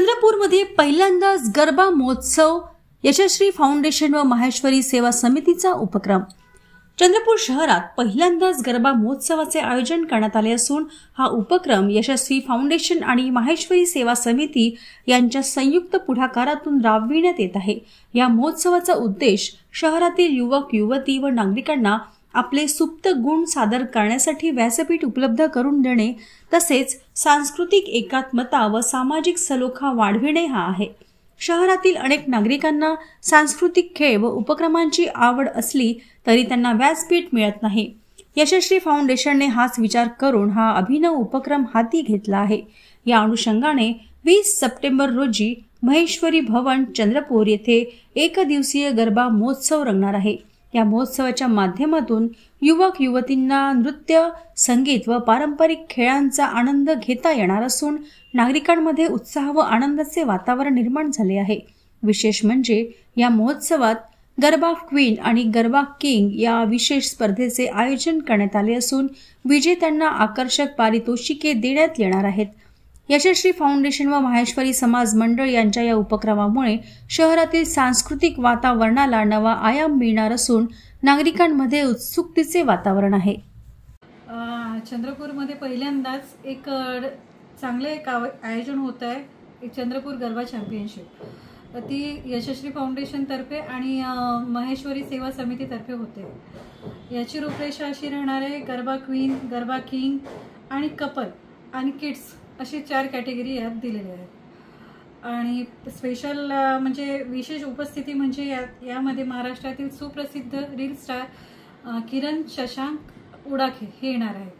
चंद्रपूरमध्ये पहिल्यांदाच गरबा महोत्सव, यशस्वी फाउंडेशन व माहेश्वरी सेवा समितीचा उपक्रम। चंद्रपूर शहरात पहिल्यांदाच गरबा महोत्सवाचे आयोजन करण्यात आले असून हा उपक्रम यशस्वी फाउंडेशन आणि माहेश्वरी सेवा समिती यांच्या संयुक्त पुढाकारातून राबविण्यात येत आहे। या महोत्सवाचा उद्देश शहरातील युवक युवती व नागरिकांना आपले सुप्त गुण सादर करण्यासाठी व्यासपीठ उपलब्ध करून देणे तसेच सांस्कृतिक एकात्मता व सामाजिक सलोखा वाढविणे हा आहे। शहरातील अनेक नागरिकांना सांस्कृतिक खेळ व उपक्रमांची आवड असली तरी त्यांना व्यासपीठ मिळत नाही। यशस्वी फाउंडेशनने हाच विचार करून हा अभिनव उपक्रम हाती घेतला आहे। या अनुषंगाने 20 सप्टेंबर रोजी महेश्वरी भवन चंद्रपूर येथे एक दिवसीय गरबा महोत्सव रंगणार आहे। या महोत्सवाच्या माध्यमातून युवक युवतींना नृत्य, संगीत व पारंपरिक खेळांचा आनंद घेता येणार असून नागरिकांमध्ये उत्साह व आनंदाचे वातावरण निर्माण झाले आहे। विशेष म्हणजे या महोत्सवात गरबा क्वीन आणि गरबा किंग या विशेष स्पर्धेचे आयोजन करण्यात आले असून विजेत्यांना आकर्षक पारितोषिके देण्यात येणार आहेत। यशस्वी फाउंडेशन व माहेश्वरी समाज मंडळ यांच्या या उपक्रमामुळे शहरातील सांस्कृतिक वातावरणाला नवा आयाम मिळणार असून नागरिकांमध्ये उत्सुकतेचे वातावरण आहे। चंद्रपूरमध्ये पहिल्यांदाच एक चांगले आयोजन होत आहे, चंद्रपूर गरबा चॅम्पियनशिप। ती यशस्वी फाउंडेशन तर्फे आणि माहेश्वरी सेवा समिती तर्फे होते। याची रूपरेषा अशी राहणार आहे, गरबा क्वीन, गरबा किंग आणि कपल आणि किड्स अशी 4 कॅटेगरी यात दिलेल्या आहेत। आणि स्पेशल म्हणजे विशेष उपस्थिती म्हणजे यामध्ये महाराष्ट्रातील सुप्रसिद्ध रील स्टार किरण शशांक उडाखे हे येणार आहेत।